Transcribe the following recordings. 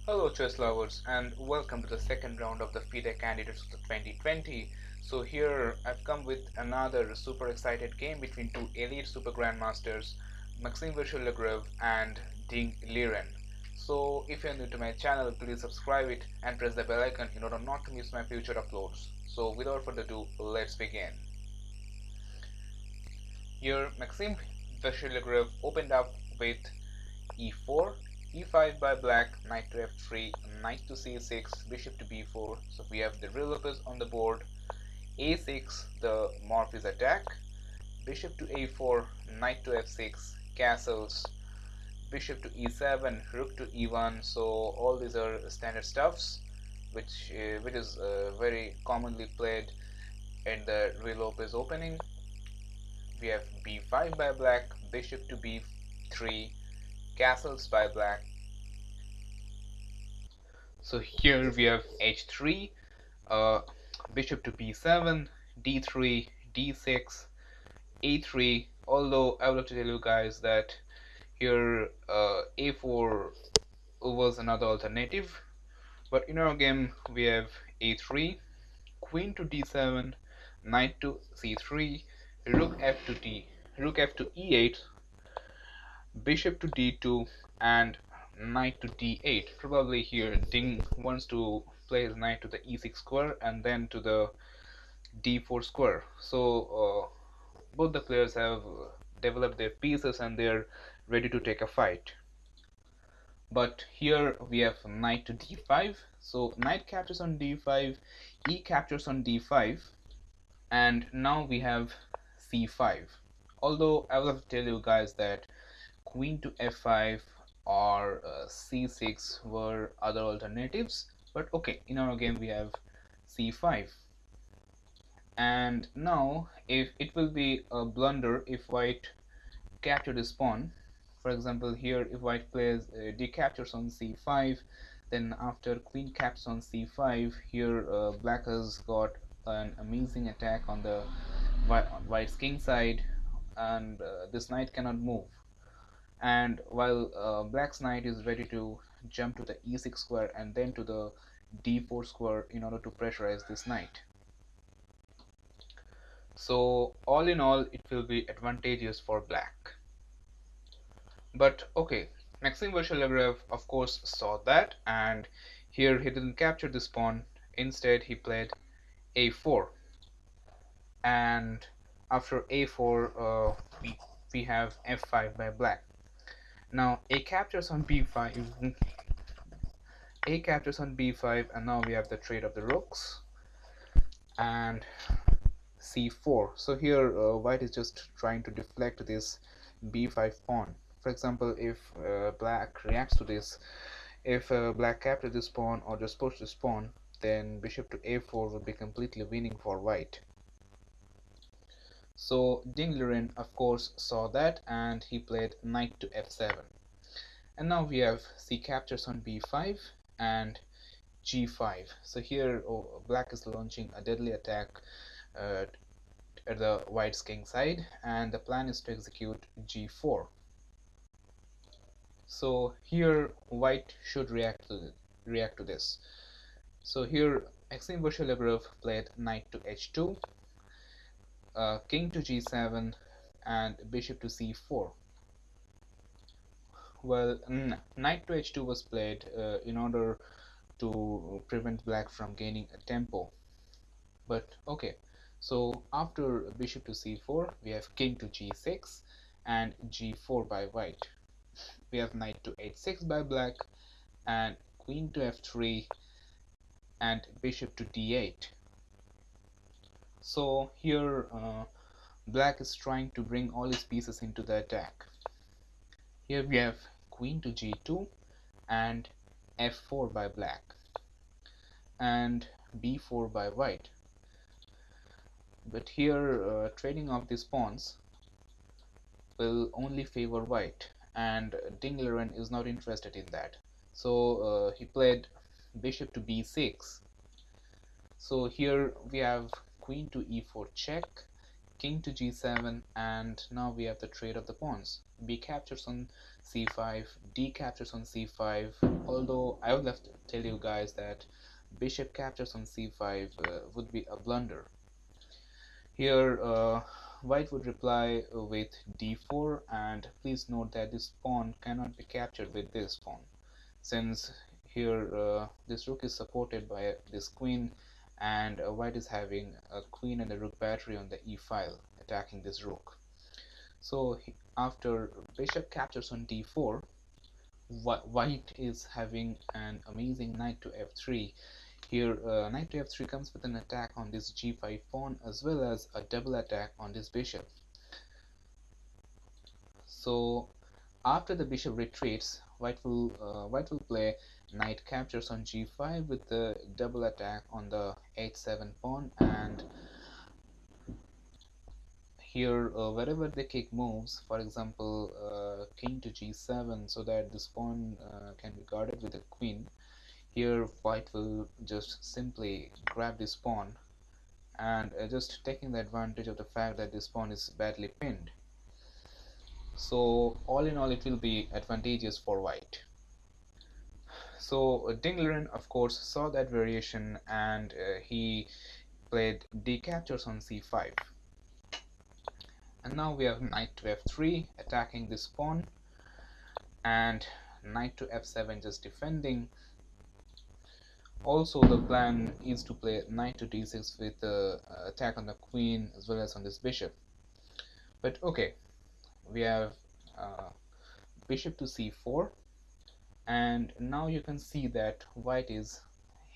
Hello chess lovers and welcome to the second round of the FIDE Candidates of the 2020. So here I've come with another super excited game between two elite super grandmasters, Maxime Virtual and DING LIREN. So if you're new to my channel, please subscribe it and press the bell icon in order not to miss my future uploads. So without further ado, let's begin. Here Maxime Virtual opened up with e4, e5 by black, knight to f3, knight to c6, bishop to b4. So we have the real Lopez on the board. a6, the Morphy's attack, bishop to a4, knight to f6, castles, bishop to e7, rook to e1. So all these are standard stuffs, which is very commonly played in the real Lopez opening. We have b5 by black, bishop to b3, castles by black. So here we have h3, bishop to b7, d3, d6, a3. Although I would like to tell you guys that here a4 was another alternative, but in our game we have a3, queen to d7, knight to c3, rook f to d, rook f to e8, bishop to d2, and knight to d8. Probably here Ding wants to play his knight to the e6 square and then to the d4 square. So both the players have developed their pieces and they're ready to take a fight. But here we have knight to d5. So knight captures on d5, e captures on d5, and now we have c5. Although I will have to tell you guys that queen to f5 or c6 were other alternatives, but okay, in our game we have c5. And now if it will be a blunder if white capture this pawn. For example, here if white plays d captures on c5, then after queen captures on c5, here black has got an amazing attack on the white's king side, and this knight cannot move. And while black's knight is ready to jump to the e6 square and then to the d4 square in order to pressurize this knight. So all in all, it will be advantageous for black. But okay, Maxime Virtual of course saw that, and here he didn't capture this pawn. Instead he played a4, and after a4 we have f5 by black. Now a captures on b5, a captures on b5, and now we have the trade of the rooks, and c4. So here white is just trying to deflect this b5 pawn. For example, if black reacts to this, if black captures this pawn or just push this pawn, then bishop to a4 would be completely winning for white. So DING LIREN of course saw that, and he played knight to f7. And now we have c captures on b5 and g5. So here black is launching a deadly attack at the white's king side, and the plan is to execute g4. So here white should react to this. So here Maxime Virtual played knight to h2, king to g7, and bishop to c4. Well, knight to h2 was played in order to prevent black from gaining a tempo. But okay, so after bishop to c4, we have king to g6 and g4 by white. We have knight to h6 by black, and queen to f3 and bishop to d8. So here black is trying to bring all his pieces into the attack. Here we have queen to g2 and f4 by black and b4 by white. But here trading of these pawns will only favor white, and DING LIREN is not interested in that. So he played bishop to b6. So here we have queen to e4 check, king to g7, and now we have the trade of the pawns. B captures on c5, d captures on c5, although I would have to tell you guys that bishop captures on c5 would be a blunder. Here white would reply with d4, and please note that this pawn cannot be captured with this pawn, since here this rook is supported by this queen, and white is having a queen and a rook battery on the e file attacking this rook. So after bishop captures on d4, white is having an amazing knight to f3. Here knight to f3 comes with an attack on this g5 pawn as well as a double attack on this bishop. So after the bishop retreats, white will play knight captures on g5 with the double attack on the h7 pawn, and here wherever the king moves, for example king to g7, so that this pawn can be guarded with a queen, here white will just simply grab this pawn and just taking the advantage of the fact that this pawn is badly pinned. So all in all, it will be advantageous for white. So DING LIREN of course saw that variation, and he played d captures on c5. And now we have knight to f3 attacking this pawn, and knight to f7 just defending. Also the plan is to play knight to d6 with the attack on the queen as well as on this bishop. But okay, we have bishop to c4, and now you can see that white is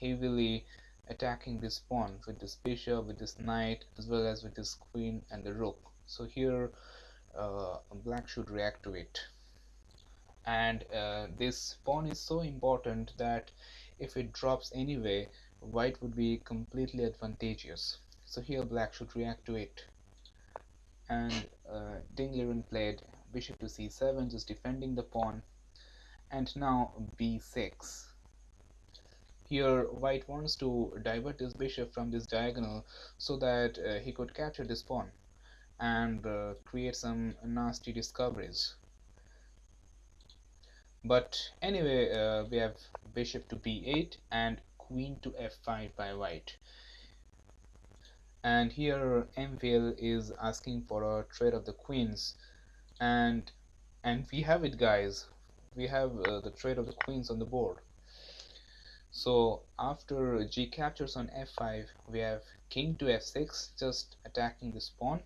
heavily attacking this pawn with this bishop, with this knight, as well as with this queen and the rook. So here black should react to it, and this pawn is so important that if it drops anyway, white would be completely advantageous. So here black should react to it, and DING LIREN played bishop to c7, just defending the pawn, and now b6. Here white wants to divert this bishop from this diagonal so that he could capture this pawn and create some nasty discoveries. But anyway, we have bishop to b8 and queen to f5 by white. And here MVL is asking for a trade of the queens, and we have it, guys. We have the trade of the queens on the board. So after g captures on f5, we have king to f6 just attacking this pawn,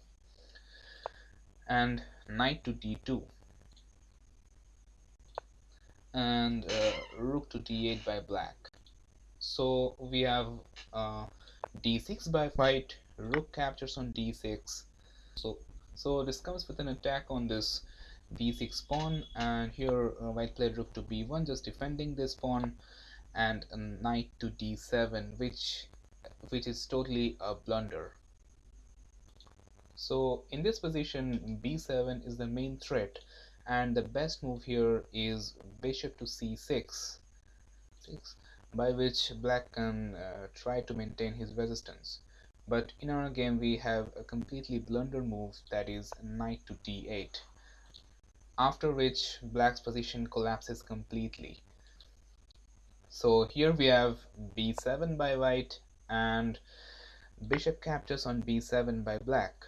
and knight to d2, and rook to d8 by black. So we have d6 by white, rook captures on d6. So this comes with an attack on this b6 pawn, and here white played rook to b1, just defending this pawn, and a knight to d7, which is totally a blunder. So in this position, b7 is the main threat, and the best move here is bishop to c6, by which black can try to maintain his resistance. But in our game we have a completely blunder move, that is knight to d8, after which black's position collapses completely. So here we have b7 by white, and bishop captures on b7 by black.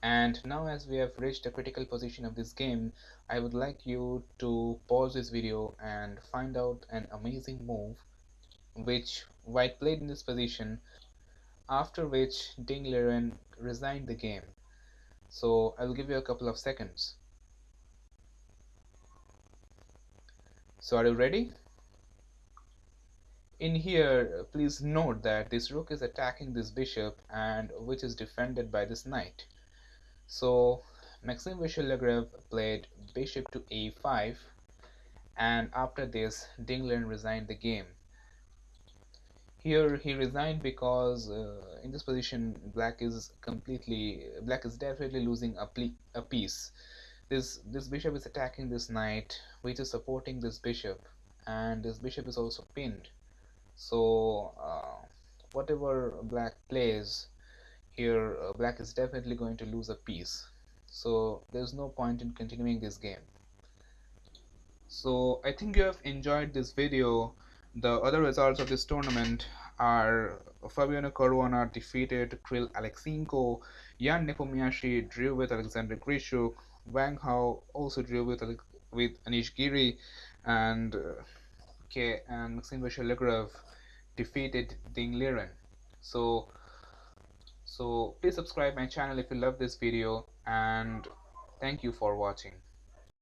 And now, as we have reached the critical position of this game, I would like you to pause this video and find out an amazing move which white played in this position, after which DING LIREN resigned the game. So I will give you a couple of seconds. So are you ready? In here, please note that this rook is attacking this bishop, and which is defended by this knight. So Maxime Vachier-Lagrave played bishop to a5, and after this DING LIREN resigned the game. Here he resigned because in this position black is definitely losing a piece. This bishop is attacking this knight, which is supporting this bishop, and this bishop is also pinned. So whatever black plays here, black is definitely going to lose a piece. So there's no point in continuing this game. So I think you have enjoyed this video. The other results of this tournament are Fabiano Caruana defeated Krill Alexenko, Jan Nepomniachtchi drew with Alexander Grishuk, Wang Hao also drew with Anish Giri, and Maxim Vachier-Lagrave defeated Ding Liren. So please subscribe my channel if you love this video, and thank you for watching.